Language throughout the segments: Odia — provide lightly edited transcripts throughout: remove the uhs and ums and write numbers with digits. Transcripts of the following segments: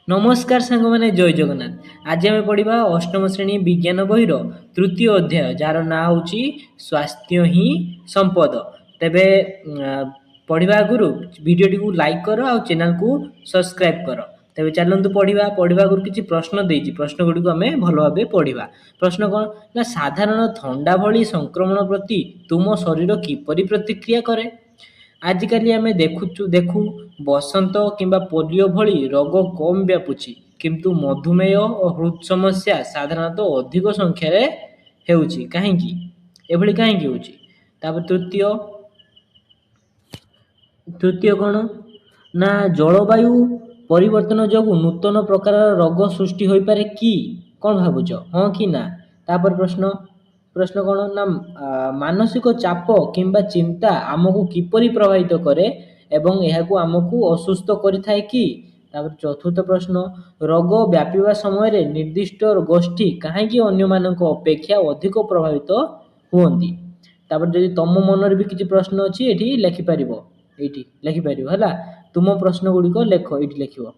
नमस्कार सांग मैंने जय जगन्नाथ। आज आम पढ़ा अष्टम श्रेणी विज्ञान बहिर तृतीय अध्याय जार ना हूँ स्वास्थ्य ही संपद। तेबे पढ़ा आगु भिडियो को लाइक कर आ चैनल को सब्सक्राइब कर। तेबे चलतु पढ़ा आगु किसी प्रश्न देती प्रश्न गुड़ी आम भल भाव पढ़ा। प्रश्न कौन ना साधारण थंडा भली संक्रमण प्रति तुम शरीर किपरि प्रतिक्रिया करे। आजिकाली आमे देखू बसंत किंबा पोलियो भली रोग कम व्यापुची किंतु मधुमेह और हृद समस्या साधारणतः अधिक संख्यार हेउची काहेकि एभली काहेकि होची। तापर तृतीय कौन ना जलवायु परिवर्तन जोगु नूतन प्रकार रोग सृष्टि हो पारे कि कौन भावुच हाँ कि ना। तापर प्रश्न प्रश्न कौन ना मानसिक चाप किंबा चिंता आमको किपरि प्रभावित करे एवं यहाकू आमको असुस्थ करिथाए कि। तापर चतुर्थ प्रश्न रोग व्यापीवा समय रे निर्दिष्ट गोष्ठी काहेकि अन्य मानक अपेक्षा अधिक प्रभावित हुअंती। तापर जदि तुम मन भी किसी प्रश्न अच्छी एठी लिखि परिबो एठी लिखि परिबो हला तुम प्रश्न गुडी को लेख एठी लिखिबो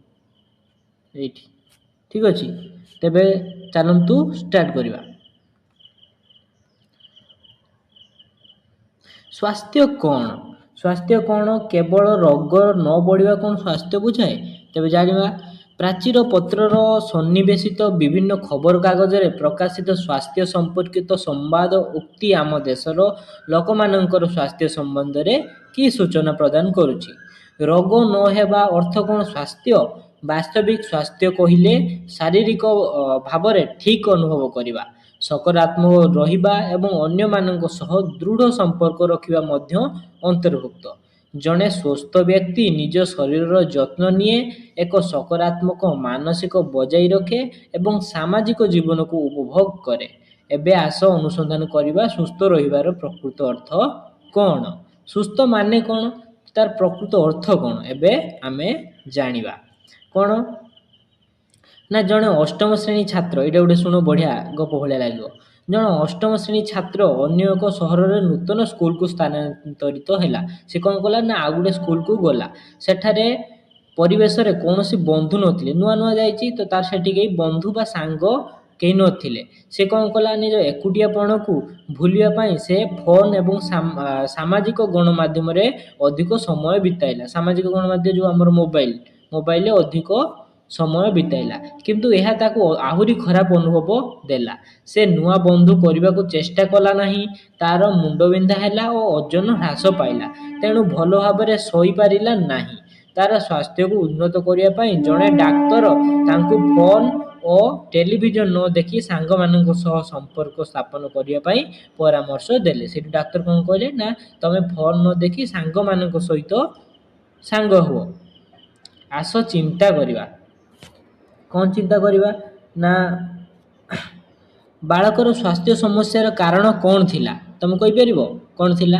एठी ठीक अछि। तेबे चलंतु स्टार्ट करिबा। स्वास्थ्य कौन स्वास्थ्य कौन केवल रोग न बढ़िया कौन स्वास्थ्य बुझाए। तेबे जानिबा प्राचीर पत्रर सन्निवेशित विभिन्न खबर कागज रे प्रकाशित स्वास्थ्य संपर्कित संवाद उक्ति आम देशर लोक मानकर स्वास्थ्य संबंध रे की सूचना प्रदान करुछि। रोग न हेबा अर्थ कौन स्वास्थ्य वास्तविक स्वास्थ्य कहिले शारीरिक भाव रे ठीक अनुभव करिबा सकारात्मक रहिबा एवं अन्य मानक सह दृढ़ संपर्क रखिबा मध्य अंतर्भुक्त। जड़े स्वस्थ व्यक्ति निज शरीर जत्न निए एक सकारात्मक मानसिक बजाय रखे एवं सामाजिक जीवन को उपभोग करे। एबे आस अनुसंधान करबा सुस्थ रहिबार प्रकृत अर्थ कौन सुस्थ माने कौन तार प्रकृत अर्थ कौन एबे आमे जानिबा। कौन ना जड़े अष्टम श्रेणी छात्र ये गोटे शुण बढ़िया गप भाया लगे। जन अष्टम श्रेणी छात्र अन्य एक सहर में नूतन स्कूल को स्थानांतरित है। से कौन कला ना आउ गोटे स्कूल को गला सेठारे परिवेश रे कौन सी बंधु नथिले नुआ नुआ जाइछि तो तार सेठी कई बंधु बा सांग कई नथिले। से कौन कला निज एकुटियापण को भूलिया पाई से फोन एवं सामाजिक गणमाध्यम रे अधिक समय बिताइला। सामाजिक गणमाध्यम जो आमर मोबाइल अधिक समय बिताइला किंतु यह ताको आहुरी खराब अनुभव देला। से नुआ बंधु करने को चेष्टा कला नहीं तार मुंड बिंधा है और ओजन ह्रास पाइला तेणु भल भाव में सही पारिला नहीं। तार स्वास्थ्य को उन्नत करने जड़े डाक्तर तांकु फोन और टेलीविजन न देखी सांग मानक सह संपर्क स्थापन करने परामर्श देले। से डाक्तर कौन कहले ना तमे फोन न देखी सांग मानक सहित सांग हुओ आस चिंता करवा। कौन चिंता करवा ना बालकर स्वास्थ्य समस्यार कारण कौन थिला तुम कहि परिबो कौन थिला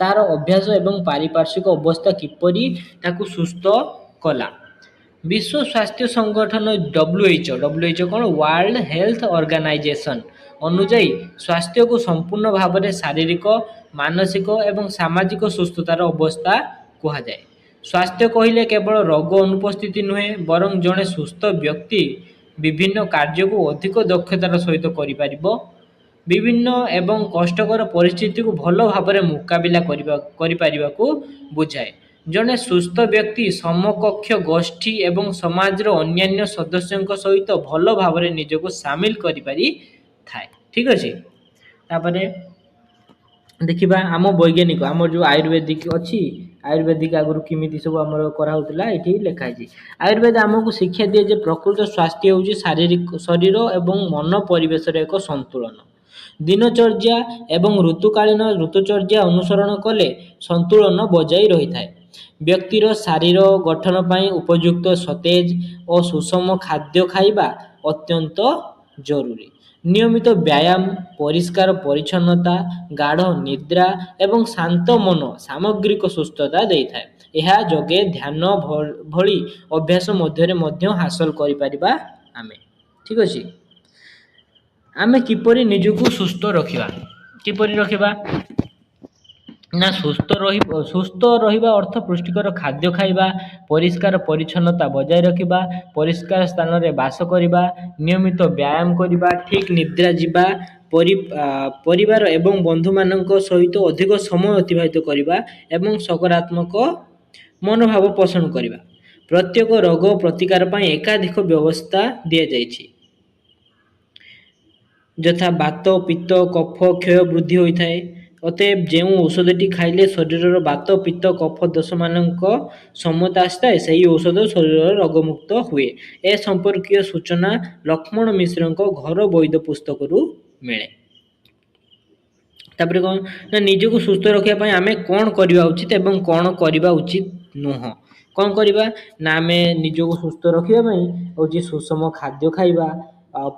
तार अभ्यास एवं पारिपार्श्विक अवस्था किपरि ताकू सुस्थ कला। विश्व स्वास्थ्य संगठन WHO कौन वर्ल्ड हेल्थ ऑर्गेनाइजेशन अनुजाई स्वास्थ्य को संपूर्ण भाव में शारीरिक मानसिक एवं सामाजिक सुस्थतार अवस्था कहा जाए। स्वास्थ्य कहले केवल रोग अनुपस्थिति नुहे बरं जड़े सुस्थ व्यक्ति विभिन्न कार्य को अधिक दक्षतार सहित करिपारिबो विभिन्न एवं कष्टकर परिस्थिति को भल भाव में मुकाबिला करिपारिबाकू बुझाए। जड़े सुस्थ व्यक्ति समकक्ष गोष्ठी एवं समाज अन्यान्य सदस्यों सहित भल भाव में निजको सामिल करिपारि थाए। ठीक अच्छे तापरे देखिबा आम वैज्ञानिक आम जो आयुर्वेदिक अच्छी आयुर्वेदिक आगुरी किमिति सब आमर कराउतला एठी लिखा है। आयुर्वेद आमको शिक्षा दिए जे प्रकृत स्वास्थ्य होउची शारीरिक शरीर एवं मन परिवेश एक संतुलन। दिनचर्या एवं ऋतुकालीन ऋतुचर्या अनुसरण कले संतुलन बजाय रही थाए। व्यक्तिर शारीर गठन पाई उपयुक्त सतेज और सुषम खाद्य खाइबा अत्यंत जरूरी। नियमित व्यायाम परिष्कार परिच्छन्नता गाढ़ निद्रा एवं शांत मन सामग्रिक सुस्थता दे थाए। यह जोगे ध्यान भली अभ्यास मध्य हासिल करिपारिबा आमे। ठीक अछि आमे किपरि निजको सुस्थ रखिबा किपरि रखिबा ନା ସୁସ୍ଥ ରହିବା ଅର୍ଥ ପୁଷ୍ଟିକର ଖାଦ୍ୟ ଖାଇବା, ପରିଷ୍କାର ପରିଚ୍ଛନ୍ନତା ବଜାୟ ରଖିବା, ପରିଷ୍କାର ସ୍ଥାନରେ ବାସ କରିବା, ନିୟମିତ ବ୍ୟାୟାମ କରିବା, ଠିକ୍ ନିଦ୍ରା ଯିବା, ପରିବାର ଏବଂ ବନ୍ଧୁମାନଙ୍କ ସହିତ ଅଧିକ ସମୟ ଅତିବାହିତ କରିବା ଏବଂ ସକାରାତ୍ମକ ମନୋଭାବ ପୋଷଣ କରିବା। ପ୍ରତ୍ୟେକ ରୋଗ ପ୍ରତିକାର ପାଇଁ ଏକାଧିକ ବ୍ୟବସ୍ଥା ଦିଆଯାଇଛି, ଯଥା ବାତ, ପିତ୍ତ, କଫ କ୍ଷୟ ବୃଦ୍ଧି ହୋଇଥାଏ। ଅତଏବ ଯେଉଁ ଔଷଧଟି ଖାଇଲେ ଶରୀରର ବାତ, ପିତ୍ତ, କଫ ଦୋଷମାନଙ୍କ ସମତା ଆସିଥାଏ, ସେହି ଔଷଧ ଶରୀରର ରୋଗମୁକ୍ତ ହୁଏ। ଏ ସମ୍ପର୍କୀୟ ସୂଚନା ଲକ୍ଷ୍ମଣ ମିଶ୍ରଙ୍କ ଘର ବୈଦ୍ୟ ପୁସ୍ତକରୁ ମିଳେ। ତାପରେ କ'ଣ ନା ନିଜକୁ ସୁସ୍ଥ ରଖିବା ପାଇଁ ଆମେ କ'ଣ କରିବା ଉଚିତ ଏବଂ କ'ଣ କରିବା ଉଚିତ ନୁହଁ। କ'ଣ କରିବା ନା ଆମେ ନିଜକୁ ସୁସ୍ଥ ରଖିବା ପାଇଁ ହେଉଛି ସୁଷମ ଖାଦ୍ୟ ଖାଇବା,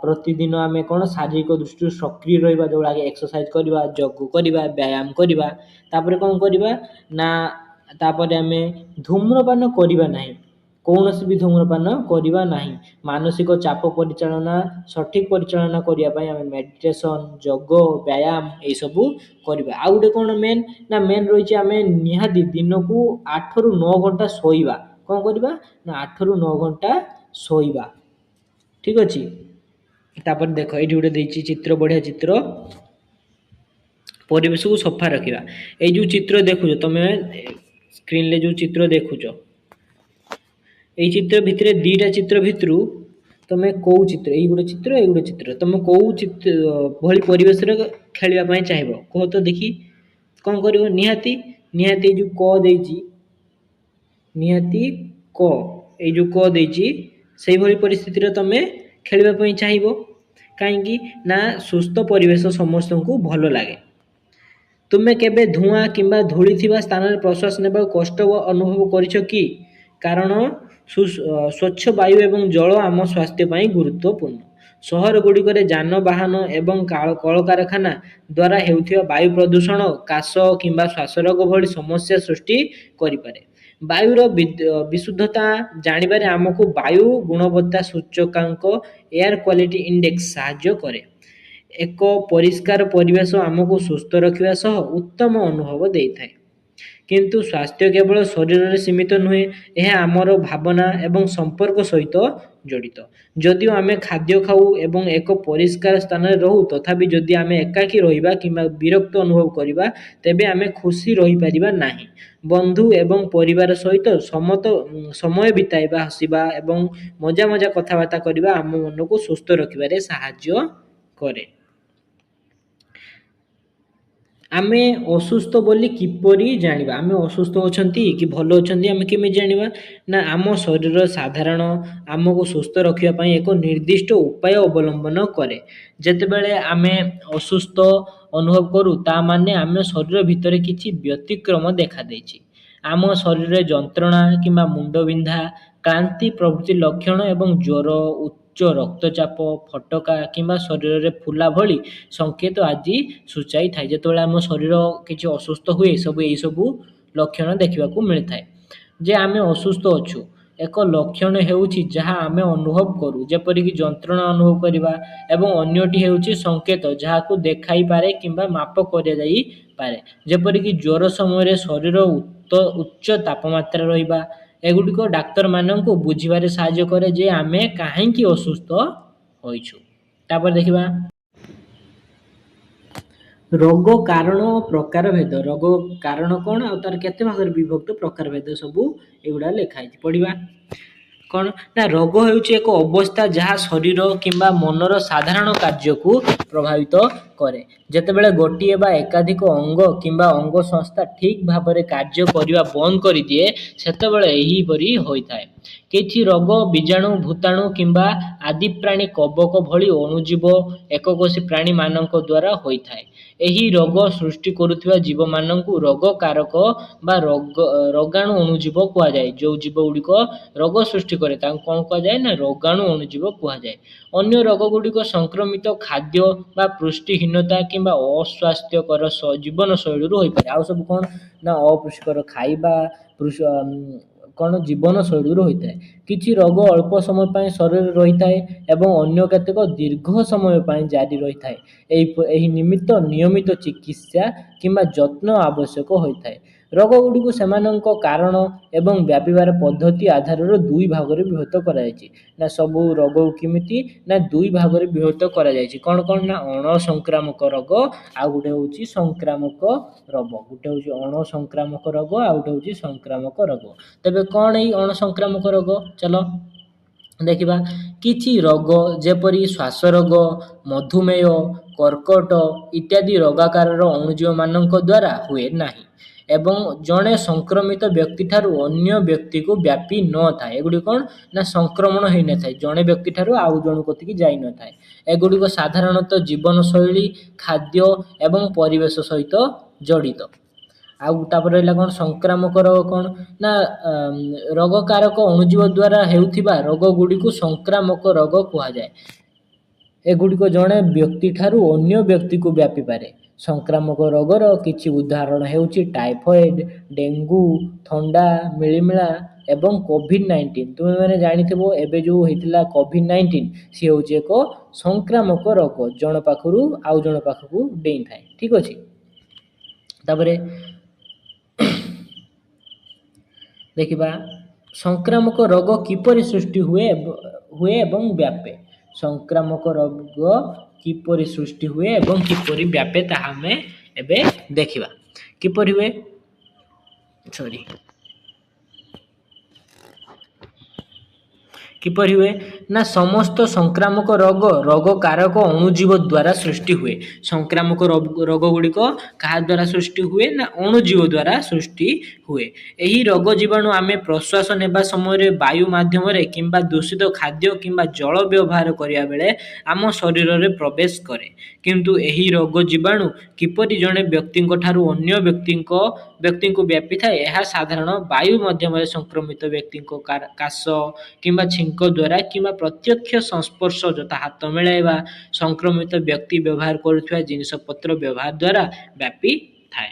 ପ୍ରତିଦିନ ଆମେ କ'ଣ ଶାରୀରିକ ଦୃଷ୍ଟିରୁ ସକ୍ରିୟ ରହିବା, ଯେଉଁଗୁଡ଼ାକ ଏକ୍ସରସାଇଜ କରିବା, ଯୋଗ କରିବା, ବ୍ୟାୟାମ କରିବା। ତାପରେ କ'ଣ କରିବା ନା ତାପରେ ଆମେ ଧୂମ୍ରପାନ କରିବା ନାହିଁ, କୌଣସି ବି ଧୂମ୍ରପାନ କରିବା ନାହିଁ। ମାନସିକ ଚାପ ପରିଚାଳନା ସଠିକ୍ ପରିଚାଳନା କରିବା ପାଇଁ ଆମେ ମେଡ଼ିଟେସନ୍, ଯୋଗ, ବ୍ୟାୟାମ ଏଇସବୁ କରିବା। ଆଉ ଗୋଟେ କ'ଣ ମେନ୍ ରହିଛି, ଆମେ ନିହାତି ଦିନକୁ 8ରୁ 9 ଘଣ୍ଟା ଶୋଇବା। କ'ଣ କରିବା ନା 8ରୁ 9 ଘଣ୍ଟା ଶୋଇବା। ଠିକ୍ ଅଛି। ତାପରେ ଦେଖ ଏଇଠି ଗୋଟେ ଦେଇଛି ଚିତ୍ର, ବଢ଼ିଆ ଚିତ୍ର, ପରିବେଶକୁ ସଫା ରଖିବା। ଏଇ ଯେଉଁ ଚିତ୍ର ଦେଖୁଛ ତମେ ସ୍କ୍ରିନରେ ଯେଉଁ ଚିତ୍ର ଦେଖୁଛ, এই ଚିତ୍ର ଭିତରେ ଦୁଇଟା ଚିତ୍ର ଭିତରୁ ତମେ କୋଉ ଚିତ୍ର, ଏଇ ଗୋଟେ ଚିତ୍ର ଏଇ ଗୋଟେ ଚିତ୍ର, ତମେ କୋଉ ଚିତ୍ର ଭଳି ପରିବେଶରେ ଖେଳିବା ପାଇଁ ଚାହିଁବ କୁହ ତ ଦେଖି। କ'ଣ କରିବ ନିହାତି ନିହାତି ଏଇ ଯେଉଁ କ ଦେଇଛି, ନିହାତି କ, ଏଇ ଯେଉଁ କ ଦେଇଛି ସେଇଭଳି ପରିସ୍ଥିତିରେ ତମେ ଖେଳିବା ପାଇଁ ଚାହିଁବ। କାହିଁକି ନା ସୁସ୍ଥ ପରିବେଶ ସମସ୍ତଙ୍କୁ ଭଲ ଲାଗେ। ତୁମେ କେବେ ଧୂଆଁ କିମ୍ବା ଧୂଳି ଥିବା ସ୍ଥାନରେ ପ୍ରଶ୍ୱାସ ନେବାକୁ କଷ୍ଟ ଅନୁଭବ କରିଛ କି? କାରଣ ସ୍ୱଚ୍ଛ ବାୟୁ ଏବଂ ଜଳ ଆମ ସ୍ୱାସ୍ଥ୍ୟ ପାଇଁ ଗୁରୁତ୍ୱପୂର୍ଣ୍ଣ। ସହରଗୁଡ଼ିକରେ ଯାନବାହନ ଏବଂ କଳକାରଖାନା ଦ୍ୱାରା ହେଉଥିବା ବାୟୁ ପ୍ରଦୂଷଣ କାଶ କିମ୍ବା ଶ୍ୱାସରୋଗ ଭଳି ସମସ୍ୟା ସୃଷ୍ଟି କରିପାରେ। ବାୟୁର ବିଶୁଦ୍ଧତା ଜାଣିବାରେ ଆମକୁ ବାୟୁ ଗୁଣବତ୍ତା ସୂଚକାଙ୍କ ଏୟାର କ୍ୱାଲିଟି ଇଣ୍ଡେକ୍ସ ସାହାଯ୍ୟ କରେ। ଏକ ପରିଷ୍କାର ପରିବେଶ ଆମକୁ ସୁସ୍ଥ ରଖିବା ସହ ଉତ୍ତମ ଅନୁଭବ ଦେଇଥାଏ। କିନ୍ତୁ ସ୍ୱାସ୍ଥ୍ୟ କେବଳ ଶରୀରରେ ସୀମିତ ନୁହେଁ, ଏହା ଆମର ଭାବନା ଏବଂ ସମ୍ପର୍କ ସହିତ ଜଡ଼ିତ। ଯଦିଓ ଆମେ ଖାଦ୍ୟ ଖାଉ ଏବଂ ଏକ ପରିଷ୍କାର ସ୍ଥାନରେ ରହୁ, ତଥାପି ଯଦି ଆମେ ଏକାକୀ ରହିବା କିମ୍ବା ବିରକ୍ତ ଅନୁଭବ କରିବା, ତେବେ ଆମେ ଖୁସି ରହିପାରିବା ନାହିଁ। ବନ୍ଧୁ ଏବଂ ପରିବାର ସହିତ ସମୟ ବିତାଇବା, ହସିବା ଏବଂ ମଜା କଥାବାର୍ତ୍ତା କରିବା ଆମ ମନକୁ ସୁସ୍ଥ ରଖିବାରେ ସାହାଯ୍ୟ କରେ। ଆମେ ଅସୁସ୍ଥ ବୋଲି କିପରି ଜାଣିବା? ଆମେ ଅସୁସ୍ଥ ଅଛନ୍ତି କି ଭଲ ଅଛନ୍ତି ଆମେ କେମିତି ଜାଣିବା? ନା ଆମ ଶରୀର ସାଧାରଣ ଆମକୁ ସୁସ୍ଥ ରଖିବା ପାଇଁ ଏକ ନିର୍ଦ୍ଦିଷ୍ଟ ଉପାୟ ଅବଲମ୍ବନ କରେ। ଯେତେବେଳେ ଆମେ ଅସୁସ୍ଥ ଅନୁଭବ କରୁ, ତା ମାନେ ଆମ ଶରୀର ଭିତରେ କିଛି ବ୍ୟତିକ୍ରମ ଦେଖାଦେଇଛି। ଆମ ଶରୀରରେ ଯନ୍ତ୍ରଣା କିମ୍ବା ମୁଣ୍ଡବିନ୍ଧା, କ୍ଳାନ୍ତି ପ୍ରଭୃତି ଲକ୍ଷଣ ଏବଂ ଜ୍ୱର, ଉଚ୍ଚ ରକ୍ତଚାପ, ଫୋଟକା କିମ୍ବା ଶରୀରରେ ଫୁଲା ଭଳି ସଂକେତ ଆଦି ସୂଚାଇଥାଏ। ଯେତେବେଳେ ଆମ ଶରୀର କିଛି ଅସୁସ୍ଥ ହୁଏ, ଏହିସବୁ ଲକ୍ଷଣ ଦେଖିବାକୁ ମିଳିଥାଏ ଯେ ଆମେ ଅସୁସ୍ଥ ଅଛୁ। ଏକ ଲକ୍ଷଣ ହେଉଛି ଯାହା ଆମେ ଅନୁଭବ କରୁ, ଯେପରିକି ଯନ୍ତ୍ରଣା ଅନୁଭବ କରିବା, ଏବଂ ଅନ୍ୟଟି ହେଉଛି ସଂକେତ ଯାହାକୁ ଦେଖାଇପାରେ କିମ୍ବା ମାପ କରାଯାଇପାରେ, ଯେପରିକି ଜ୍ୱର ସମୟରେ ଶରୀର ଉଚ୍ଚ ତାପମାତ୍ରା ରହିବା। ଏଗୁଡ଼ିକ ଡାକ୍ତରମାନଙ୍କୁ ବୁଝିବାରେ ସାହାଯ୍ୟ କରେ ଯେ ଆମେ କାହିଁକି ଅସୁସ୍ଥ ହୋଇଛୁ। ତାପରେ ଦେଖିବା ରୋଗ କାରଣ ଓ ପ୍ରକାର ଭେଦ। ରୋଗ କାରଣ କ'ଣ ଆଉ ତାର କେତେ ଭାଗରେ ବିଭକ୍ତ, ପ୍ରକାର ଭେଦ ସବୁ ଏଗୁଡ଼ା ଲେଖା ହେଇଛି। ପଢ଼ିବା କ'ଣ ନା ରୋଗ ହେଉଛି ଏକ ଅବସ୍ଥା ଯାହା ଶରୀର କିମ୍ବା ମନର ସାଧାରଣ କାର୍ଯ୍ୟକୁ ପ୍ରଭାବିତ କରେ। ଯେତେବେଳେ ଗୋଟିଏ ବା ଏକାଧିକ ଅଙ୍ଗ କିମ୍ବା ଅଙ୍ଗ ସଂସ୍ଥା ଠିକ୍ ଭାବରେ କାର୍ଯ୍ୟ କରିବା ବନ୍ଦ କରିଦିଏ, ସେତେବେଳେ ଏହିପରି ହୋଇଥାଏ। କିଛି ରୋଗ ବୀଜାଣୁ, ଭୂତାଣୁ କିମ୍ବା ଆଦି ପ୍ରାଣୀ, କବକ ଭଳି ଅଣୁଜୀବ ଏକକୋଷୀ ପ୍ରାଣୀମାନଙ୍କ ଦ୍ୱାରା ହୋଇଥାଏ। ଏହି ରୋଗ ସୃଷ୍ଟି କରୁଥିବା ଜୀବମାନଙ୍କୁ ରୋଗକାରକ ବା ରୋଗାଣୁ ଅଣୁଜୀବ କୁହାଯାଏ। ଯେଉଁ ଜୀବଗୁଡ଼ିକ ରୋଗ ସୃଷ୍ଟି କରେ ତାଙ୍କୁ କ'ଣ କୁହାଯାଏ ନା ରୋଗାଣୁ ଅଣୁଜୀବ କୁହାଯାଏ। ଅନ୍ୟ ରୋଗଗୁଡ଼ିକ ସଂକ୍ରମିତ ଖାଦ୍ୟ ବା ପୁଷ୍ଟିହୀନତା କିମ୍ବା ଅସ୍ୱାସ୍ଥ୍ୟକର ଜୀବନଶୈଳୀରୁ ହୋଇପାରେ। ଆଉ ସବୁ କ'ଣ ନା ଅପୁଷ୍ଟିକର ଖାଇବା, କ'ଣ ଜୀବନଶୈଳୀରୁ ହୋଇଥାଏ। କିଛି ରୋଗ ଅଳ୍ପ ସମୟ ପାଇଁ ଶରୀରରେ ରହିଥାଏ ଏବଂ ଅନ୍ୟ କେତେକ ଦୀର୍ଘ ସମୟ ପାଇଁ ଜାରି ରହିଥାଏ। ଏହି ନିମିତ୍ତ ନିୟମିତ ଚିକିତ୍ସା କିମ୍ବା ଯତ୍ନ ଆବଶ୍ୟକ ହୋଇଥାଏ। ରୋଗଗୁଡ଼ିକୁ ସେମାନଙ୍କ କାରଣ ଏବଂ ବ୍ୟାପିବାର ପଦ୍ଧତି ଆଧାରରେ ଦୁଇ ଭାଗରେ ବିଭକ୍ତ କରାଯାଇଛି। ନା ସବୁ ରୋଗକୁ କେମିତି ନା ଦୁଇ ଭାଗରେ ବିଭକ୍ତ କରାଯାଇଛି। କ'ଣ କ'ଣ ନା ଅଣସଂକ୍ରାମକ ରୋଗ ଆଉ ଗୋଟେ ହେଉଛି ସଂକ୍ରାମକ ରୋଗ। ଗୋଟେ ହେଉଛି ଅଣସଂକ୍ରାମକ ରୋଗ ଆଉ ଗୋଟେ ହେଉଛି ସଂକ୍ରାମକ ରୋଗ। ତେବେ କ'ଣ ଏଇ ଅଣସଂକ୍ରାମକ ରୋଗ? ଚାଲ ଦେଖିବା। କିଛି ରୋଗ ଯେପରି ଶ୍ୱାସ ରୋଗ, ମଧୁମେହ, କର୍କଟ ଇତ୍ୟାଦି ରୋଗାକାରର ଅଣୁଜୀବମାନଙ୍କ ଦ୍ୱାରା ହୁଏ ନାହିଁ ଏବଂ ଜଣେ ସଂକ୍ରମିତ ବ୍ୟକ୍ତିଠାରୁ ଅନ୍ୟ ବ୍ୟକ୍ତିକୁ ବ୍ୟାପି ନଥାଏ। ଏଗୁଡ଼ିକ କ'ଣ ନା ସଂକ୍ରମଣ ହୋଇନଥାଏ, ଜଣେ ବ୍ୟକ୍ତିଠାରୁ ଆଉ ଜଣଙ୍କ କତିକି ଯାଇନଥାଏ। ଏଗୁଡ଼ିକ ସାଧାରଣତଃ ଜୀବନଶୈଳୀ, ଖାଦ୍ୟ ଏବଂ ପରିବେଶ ସହିତ ଜଡ଼ିତ। ଆଉ ତାପରେ ରହିଲା କ'ଣ ସଂକ୍ରାମକ ରୋଗ। କ'ଣ ନା ରୋଗକାରକ ଅଣୁଜୀବ ଦ୍ୱାରା ହେଉଥିବା ରୋଗଗୁଡ଼ିକୁ ସଂକ୍ରାମକ ରୋଗ କୁହାଯାଏ। ଏଗୁଡ଼ିକ ଜଣେ ବ୍ୟକ୍ତିଠାରୁ ଅନ୍ୟ ବ୍ୟକ୍ତିକୁ ବ୍ୟାପିପାରେ। ସଂକ୍ରାମକ ରୋଗର କିଛି ଉଦାହରଣ ହେଉଛି ଟାଇଫଏଡ୍, ଡେଙ୍ଗୁ, ଥଣ୍ଡା, ମିଳିମିଳା ଏବଂ କୋଭିଡ୍-19। ତୁମେମାନେ ଜାଣିଥିବ ଏବେ ଯେଉଁ ହେଇଥିଲା କୋଭିଡ୍-19 ସିଏ ହେଉଛି ଏକ ସଂକ୍ରାମକ ରୋଗ, ଜଣ ପାଖରୁ ଆଉ ଜଣ ପାଖକୁ ଡେଇଁଥାଏ। ଠିକ୍ ଅଛି। ତାପରେ ଦେଖିବା ସଂକ୍ରାମକ ରୋଗ କିପରି ସୃଷ୍ଟି ହୁଏ ଏବଂ ବ୍ୟାପେ। ସଂକ୍ରାମକ ରୋଗ କିପରି ସୃଷ୍ଟି ହୁଏ ଏବଂ କିପରି ବ୍ୟାପେ ତାହା ଆମେ ଏବେ ଦେଖିବା। କିପରି ହୁଏ କିପରି ହୁଏ ନା ସମସ୍ତ ସଂକ୍ରାମକ ରୋଗ ରୋଗକାରକ ଅଣୁଜୀବ ଦ୍ୱାରା ସୃଷ୍ଟି ହୁଏ। ସଂକ୍ରାମକ ରୋଗ ଗୁଡ଼ିକ କାହା ଦ୍ୱାରା ସୃଷ୍ଟି ହୁଏ ନା ଅଣୁଜୀବ ଦ୍ୱାରା ସୃଷ୍ଟି ହୁଏ। ଏହି ରୋଗ ଜୀବାଣୁ ଆମେ ପ୍ରଶ୍ୱାସ ନେବା ସମୟରେ ବାୟୁ ମାଧ୍ୟମରେ କିମ୍ବା ଦୂଷିତ ଖାଦ୍ୟ କିମ୍ବା ଜଳ ବ୍ୟବହାର କରିବା ବେଳେ ଆମ ଶରୀରରେ ପ୍ରବେଶ କରେ। କିନ୍ତୁ ଏହି ରୋଗ ଜୀବାଣୁ କିପରି ଜଣେ ବ୍ୟକ୍ତିଙ୍କ ଠାରୁ ଅନ୍ୟ ବ୍ୟକ୍ତିଙ୍କୁ ବ୍ୟାପିଥାଏ ଏହା ସାଧାରଣ ବାୟୁ ମାଧ୍ୟମରେ ସଂକ୍ରମିତ ବ୍ୟକ୍ତିଙ୍କ କାଶ କିମ୍ବା ଛିଙ୍କ ଦ୍ୱାରା କିମ୍ବା ପ୍ରତ୍ୟକ୍ଷ ସଂସ୍ପର୍ଶ ଯଥା ହାତ ମିଳାଇବା, ସଂକ୍ରମିତ ବ୍ୟକ୍ତି ବ୍ୟବହାର କରୁଥିବା ଜିନିଷପତ୍ର ବ୍ୟବହାର ଦ୍ୱାରା ବ୍ୟାପିଥାଏ।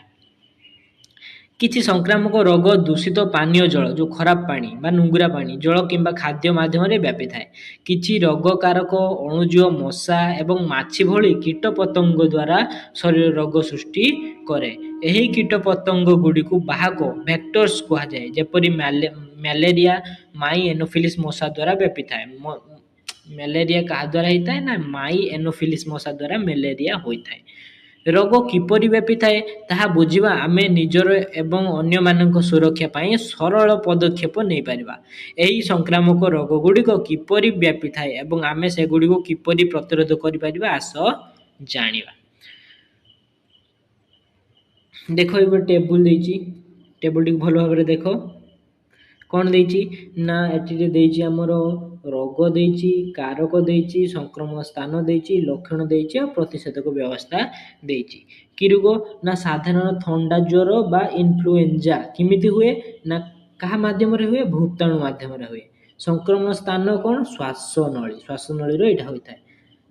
କିଛି ସଂକ୍ରାମକ ରୋଗ ଦୂଷିତ ପାନୀୟ ଜଳ ଯେଉଁ ଖରାପ ପାଣି ବା ନୁଙ୍ଗୁରା ପାଣି, ଜଳ କିମ୍ବା ଖାଦ୍ୟ ମାଧ୍ୟମରେ ବ୍ୟାପିଥାଏ। କିଛି ରୋଗକାରକ ଅଣୁଜୀବ ମଶା ଏବଂ ମାଛି ଭଳି କୀଟପତଙ୍ଗ ଦ୍ୱାରା ଶରୀର ରୋଗ ସୃଷ୍ଟି କରେ। ଏହି କୀଟପତଙ୍ଗ ଗୁଡ଼ିକୁ ବାହକ ଭେକ୍ଟର୍ସ କୁହାଯାଏ। ଯେପରି ମ୍ୟାଲେରିଆ ମାଇ ଏନୋଫିଲିସ୍ ମଶା ଦ୍ୱାରା ବ୍ୟାପିଥାଏ। ମ୍ୟାଲେରିଆ କାହା ଦ୍ୱାରା ହେଇଥାଏ ନା ମାଇ ଏନୋଫିଲିସ୍ ମଶା ଦ୍ୱାରା ମ୍ୟାଲେରିଆ ହୋଇଥାଏ। ରୋଗ କିପରି ବ୍ୟାପିଥାଏ ତାହା ବୁଝିବା ଆମେ ନିଜର ଏବଂ ଅନ୍ୟମାନଙ୍କ ସୁରକ୍ଷା ପାଇଁ ସରଳ ପଦକ୍ଷେପ ନେଇପାରିବା। ଏହି ସଂକ୍ରାମକ ରୋଗ ଗୁଡ଼ିକ କିପରି ବ୍ୟାପିଥାଏ ଏବଂ ଆମେ ସେଗୁଡ଼ିକୁ କିପରି ପ୍ରତିରୋଧ କରିପାରିବା ଆସ ଜାଣିବା। ଦେଖ ଏବେ ଟେବୁଲ ଦେଇଛି, ଟେବୁଲଟିକୁ ଭଲ ଭାବରେ ଦେଖ। କ'ଣ ଦେଇଛି ନା ଏଠି ଦେଇଛି ଆମର ରୋଗ ଦେଇଛି, କାରକ ଦେଇଛି, ସଂକ୍ରମଣ ସ୍ଥାନ ଦେଇଛି, ଲକ୍ଷଣ ଦେଇଛି ଆଉ ପ୍ରତିଷେଧକ ବ୍ୟବସ୍ଥା ଦେଇଛି। କି ରୋଗ ନା ସାଧାରଣ ଥଣ୍ଡା ଜ୍ୱର ବା ଇନଫ୍ଲୁଏଞ୍ଜା କେମିତି ହୁଏ ନା କାହା ମାଧ୍ୟମରେ ହୁଏ? ଭୂତାଣୁ ମାଧ୍ୟମରେ ହୁଏ। ସଂକ୍ରମଣ ସ୍ଥାନ କ'ଣ? ଶ୍ୱାସନଳୀର ଏଇଟା ହୋଇଥାଏ।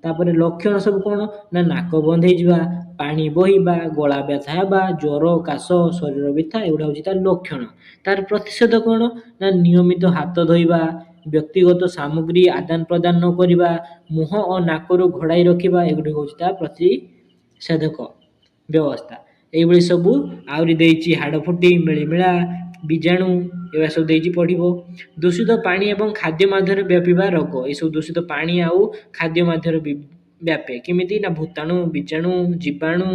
ତାପରେ ଲକ୍ଷଣ ସବୁ କ'ଣ ନା ନାକ ବନ୍ଦ ହେଇଯିବା, ପାଣି ବୋହିବା, ଗଳା ବ୍ୟଥା ହେବା, ଜ୍ୱର, କାଶ, ଶରୀର ବ୍ୟଥା ଏଗୁଡ଼ା ହେଉଛି ତାର ଲକ୍ଷଣ। ତାର ପ୍ରତିଷେଧକ କ'ଣ ନା ନିୟମିତ ହାତ ଧୋଇବା, ବ୍ୟକ୍ତିଗତ ସାମଗ୍ରୀ ଆଦାନ ପ୍ରଦାନ ନ କରିବା, ମୁହଁ ଓ ନାକରୁ ଘୋଡ଼ାଇ ରଖିବା ଏଗୁଡ଼ିକ ହେଉଛି ତା ପ୍ରତିଷେଧକ ବ୍ୟବସ୍ଥା। ଏଇଭଳି ସବୁ ଆହୁରି ଦେଇଛି ହାଡ଼ଫୁଟି, ମିଳିମିଳା, ବୀଜାଣୁ ଏଗୁଡ଼ା ସବୁ ଦେଇଛି ପଢ଼ିବ। ଦୂଷିତ ପାଣି ଏବଂ ଖାଦ୍ୟ ମାଧ୍ୟମରେ ବ୍ୟାପିବା ରୋଗ, ଏସବୁ ଦୂଷିତ ପାଣି ଆଉ ଖାଦ୍ୟ ମାଧ୍ୟମରେ ବ୍ୟାପେ। କେମିତି ନା ଭୂତାଣୁ, ବୀଜାଣୁ, ଜୀବାଣୁ,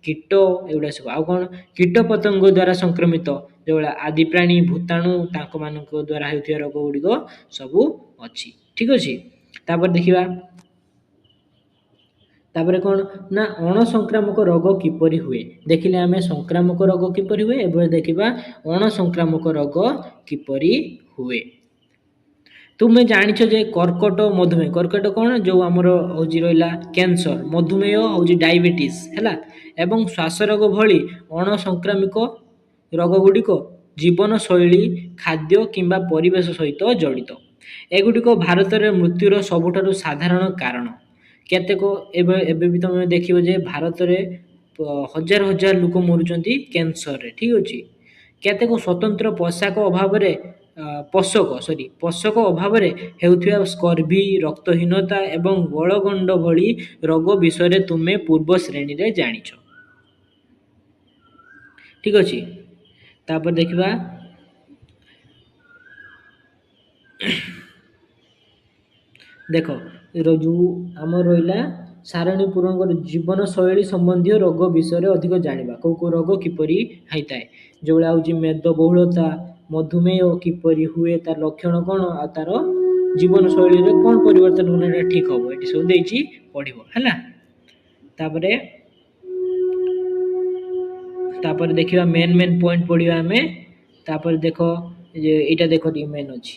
କୀଟ ଏଗୁଡ଼ା ସବୁ। ଆଉ କ'ଣ କୀଟ ପତଙ୍ଗ ଦ୍ୱାରା ସଂକ୍ରମିତ ଯେଉଁଭଳିଆ ଆଦି ପ୍ରାଣୀ, ଭୂତାଣୁ ତାଙ୍କମାନଙ୍କ ଦ୍ୱାରା ହେଉଥିବା ରୋଗ ଗୁଡ଼ିକ ସବୁ ଅଛି। ଠିକ୍ ଅଛି। ତାପରେ ଦେଖିବା ତାପରେ କ'ଣ ନା ଅଣସଂକ୍ରାମକ ରୋଗ କିପରି ହୁଏ। ଦେଖିଲେ ଆମେ ସଂକ୍ରାମକ ରୋଗ କିପରି ହୁଏ, ଏବେ ଦେଖିବା ଅଣସଂକ୍ରାମକ ରୋଗ କିପରି ହୁଏ। ତୁମେ ଜାଣିଛ ଯେ କର୍କଟ, ମଧୁମେହ, କର୍କଟ କ'ଣ ଯେଉଁ ଆମର ହେଉଛି ରହିଲା କ୍ୟାନ୍ସର, ମଧୁମେହ ହେଉଛି ଡାଇବେଟିସ୍ ହେଲା ଏବଂ ଶ୍ୱାସରୋଗ ଭଳି ଅଣସଂକ୍ରାମକ ରୋଗ ଗୁଡ଼ିକ ଜୀବନଶୈଳୀ, ଖାଦ୍ୟ କିମ୍ବା ପରିବେଶ ସହିତ ଜଡ଼ିତ। ଏଗୁଡ଼ିକ ଭାରତରେ ମୃତ୍ୟୁର ସବୁଠାରୁ ସାଧାରଣ କାରଣ। କେତେକ ଏବେ ବି ତୁମେ ଦେଖିବ ଯେ ଭାରତରେ ହଜାର ହଜାର ଲୋକ ମରୁଛନ୍ତି କ୍ୟାନ୍ସରରେ। ଠିକ୍ ଅଛି। କେତେକ ସ୍ୱତନ୍ତ୍ର ପୋଷାକ ଅଭାବରେ ପୋଷକ ଅଭାବରେ ହେଉଥିବା ସ୍କର୍ଭି, ରକ୍ତହୀନତା ଏବଂ ଗଳଗଣ୍ଡ ଭଳି ରୋଗ ବିଷୟରେ ତୁମେ ପୂର୍ବ ଶ୍ରେଣୀରେ ଜାଣିଛ। ଠିକ ଅଛି। ତାପରେ ଦେଖିବା ଦେଖ ଯେଉଁ ଆମର ରହିଲା ସାରଣୀ ପୂରଣ କରି ଜୀବନଶୈଳୀ ସମ୍ବନ୍ଧୀୟ ରୋଗ ବିଷୟରେ ଅଧିକ ଜାଣିବା। କେଉଁ ରୋଗ କିପରି ହୋଇଥାଏ, ଯେଉଁଭଳିଆ ହେଉଛି ମେଦବହୁଳତା, ମଧୁମେହ କିପରି ହୁଏ, ତାର ଲକ୍ଷଣ କ'ଣ, ଆଉ ତାର ଜୀବନଶୈଳୀରେ କ'ଣ ପରିବର୍ତ୍ତନ କଲେ ଏଇଟା ଠିକ ହେବ, ଏଠି ସବୁ ଦେଇଛି ପଢ଼ିବ ହେଲା। ତାପରେ ଦେଖିବା ମେନ୍ ପଏଣ୍ଟ ପଢ଼ିବା ଆମେ। ତାପରେ ଦେଖ ଏଇଟା ଦେଖ ଟିକେ ମେନ୍ ଅଛି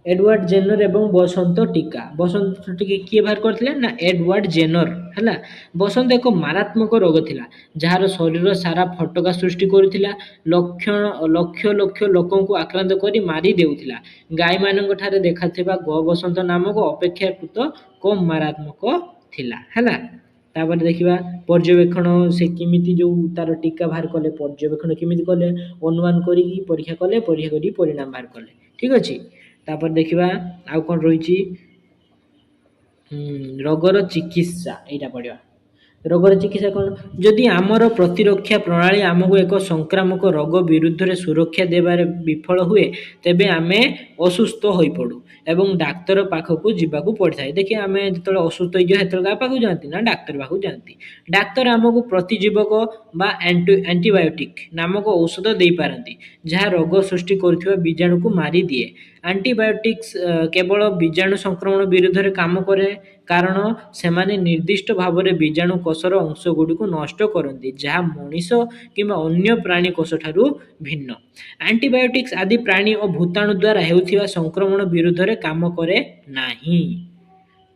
ଏଡୱାର୍ଡ ଜେନର ଏବଂ ବସନ୍ତ ଟୀକା। ବସନ୍ତ ଟୀକା କିଏ ବାହାର କରିଥିଲେ ନା ଏଡୱାର୍ଡ ଜେନର ହେଲା। ବସନ୍ତ ଏକ ମାରାତ୍ମକ ରୋଗ ଥିଲା ଯାହାର ଶରୀର ସାରା ଫଟକା ସୃଷ୍ଟି କରୁଥିଲା, ଲକ୍ଷ ଲକ୍ଷ ଲୋକଙ୍କୁ ଆକ୍ରାନ୍ତ କରି ମାରି ଦେଉଥିଲା। ଗାଈମାନଙ୍କ ଠାରେ ଦେଖାଥିବା ବସନ୍ତ ନାମକ ଅପେକ୍ଷାକୃତ କମ୍ ମାରାତ୍ମକ ଥିଲା ହେଲା। ତାପରେ ଦେଖିବା ପର୍ଯ୍ୟବେକ୍ଷଣ, ସେ କେମିତି ଯେଉଁ ତାର ଟୀକା ବାହାର କଲେ, ପର୍ଯ୍ୟବେକ୍ଷଣ କେମିତି କଲେ, ଅନୁମାନ କରିକି ପରୀକ୍ଷା କଲେ, ପରୀକ୍ଷା କରି ପରିଣାମ ବାହାର କଲେ। ଠିକ ଅଛି। ତାପରେ ଦେଖିବା ଆଉ କ'ଣ ରହିଛି, ରୋଗର ଚିକିତ୍ସା, ଏଇଟା ପଢ଼ିବା। ରୋଗର ଚିକିତ୍ସା କ'ଣ, ଯଦି ଆମର ପ୍ରତିରକ୍ଷା ପ୍ରଣାଳୀ ଆମକୁ ଏକ ସଂକ୍ରାମକ ରୋଗ ବିରୁଦ୍ଧରେ ସୁରକ୍ଷା ଦେବାରେ ବିଫଳ ହୁଏ, ତେବେ ଆମେ ଅସୁସ୍ଥ ହୋଇପଡ଼ୁ ଏବଂ ଡାକ୍ତର ପାଖକୁ ଯିବାକୁ ପଡ଼ିଥାଏ। ଦେଖିବା ଆମେ ଯେତେବେଳେ ଅସୁସ୍ଥ ହେଇଯିବା ସେତେବେଳେ କାହା ପାଖକୁ ଯାଆନ୍ତି ନା ଡାକ୍ତର ପାଖକୁ ଯାଆନ୍ତି। ଡାକ୍ତର ଆମକୁ ପ୍ରତିଜୀବକ ବା ଆଣ୍ଟିବାୟୋଟିକ୍ ନାମକ ଔଷଧ ଦେଇପାରନ୍ତି ଯାହା ରୋଗ ସୃଷ୍ଟି କରୁଥିବା ବୀଜାଣୁକୁ ମାରିଦିଏ। ଆଣ୍ଟିବାୟୋଟିକ୍ସ କେବଳ ବୀଜାଣୁ ସଂକ୍ରମଣ ବିରୁଦ୍ଧରେ କାମ କରେ କାରଣ ସେମାନେ ନିର୍ଦ୍ଦିଷ୍ଟ ଭାବରେ ବୀଜାଣୁ କୋଷର ଅଂଶଗୁଡ଼ିକୁ ନଷ୍ଟ କରନ୍ତି ଯାହା ମଣିଷ କିମ୍ବା ଅନ୍ୟ ପ୍ରାଣୀ କୋଷଠାରୁ ଭିନ୍ନ। ଆଣ୍ଟିବାୟୋଟିକ୍ସ ଆଦି ପ୍ରାଣୀ ଓ ଭୂତାଣୁ ଦ୍ୱାରା ହେଉଥିବା ସଂକ୍ରମଣ ବିରୁଦ୍ଧରେ କାମ କରେ ନାହିଁ।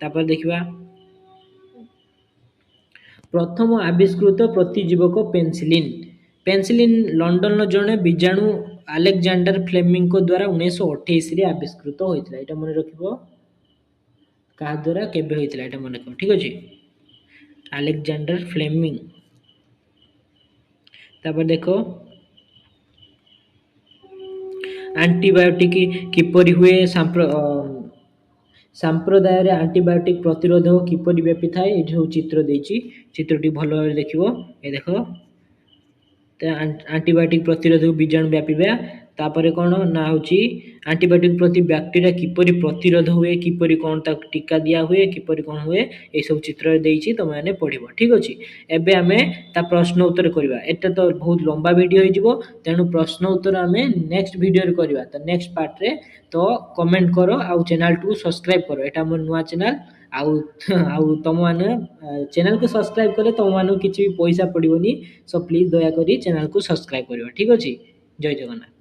ତାପରେ ଦେଖିବା ପ୍ରଥମ ଆବିଷ୍କୃତ ପ୍ରତିଜୀବକ ପେନିସିଲିନ୍। ପେନିସିଲିନ୍ ଲଣ୍ଡନର ଜଣେ ବୀଜାଣୁ ଆଲେକ୍ଜାଣ୍ଡାର ଫ୍ଲେମିଂଙ୍କ ଦ୍ୱାରା 1928ରେ ଆବିଷ୍କୃତ ହୋଇଥିଲା। ଏଇଟା ମନେ ରଖିବ, କାହା ଦ୍ୱାରା କେବେ ହୋଇଥିଲା ଏଇଟା ମନେ ରଖିବ। ଠିକ ଅଛି, ଆଲେକ୍ଜାଣ୍ଡାର ଫ୍ଲେମିଂ। ତାପରେ ଦେଖ ଆଣ୍ଟିବାୟୋଟିକ୍ କିପରି ହୁଏ, ସାମ୍ପ୍ରଦାୟରେ ଆଣ୍ଟିବାୟୋଟିକ୍ ପ୍ରତିରୋଧ କିପରି ବ୍ୟାପିଥାଏ, ଏଠି ସବୁ ଚିତ୍ର ଦେଇଛି, ଚିତ୍ରଟି ଭଲ ଭାବରେ ଦେଖିବ। ଏ ଦେଖ ଆଣ୍ଟିବାୟୋଟିକ୍ ପ୍ରତିରୋଧକୁ ବୀଜାଣୁ ବ୍ୟାପିବା। ତାପରେ କ'ଣ ନା ହେଉଛି ଆଣ୍ଟିବାୟୋଟିକ୍ ପ୍ରତି ବ୍ୟାକ୍ଟେରିଆ କିପରି ପ୍ରତିରୋଧ ହୁଏ, କିପରି କ'ଣ ତାକୁ ଟୀକା ଦିଆ ହୁଏ, କିପରି କ'ଣ ହୁଏ, ଏଇସବୁ ଚିତ୍ରରେ ଦେଇଛି, ତୁମେମାନେ ପଢ଼ିବ। ଠିକ ଅଛି। ଏବେ ଆମେ ତା ପ୍ରଶ୍ନ ଉତ୍ତର କରିବା। ଏଟା ତ ବହୁତ ଲମ୍ବା ଭିଡ଼ିଓ ହେଇଯିବ, ତେଣୁ ପ୍ରଶ୍ନ ଉତ୍ତର ଆମେ ନେକ୍ସଟ ଭିଡ଼ିଓରେ କରିବା। ତ ନେକ୍ସଟ ପାର୍ଟରେ ତ କମେଣ୍ଟ କର ଆଉ ଚ୍ୟାନେଲଟିକୁ ସବସ୍କ୍ରାଇବ କର। ଏଟା ଆମର ନୂଆ ଚ୍ୟାନେଲ। ଆଉ ତୁମମାନେ ଚ୍ୟାନେଲକୁ ସବସ୍କ୍ରାଇବ କଲେ ତୁମମାନଙ୍କୁ କିଛି ବି ପଇସା ପଡ଼ିବନି। ସୋ ପ୍ଲିଜ୍ ଦୟାକରି ଚ୍ୟାନେଲକୁ ସବସ୍କ୍ରାଇବ କରିବ। ଠିକ ଅଛି। ଜୟ ଜଗନ୍ନାଥ।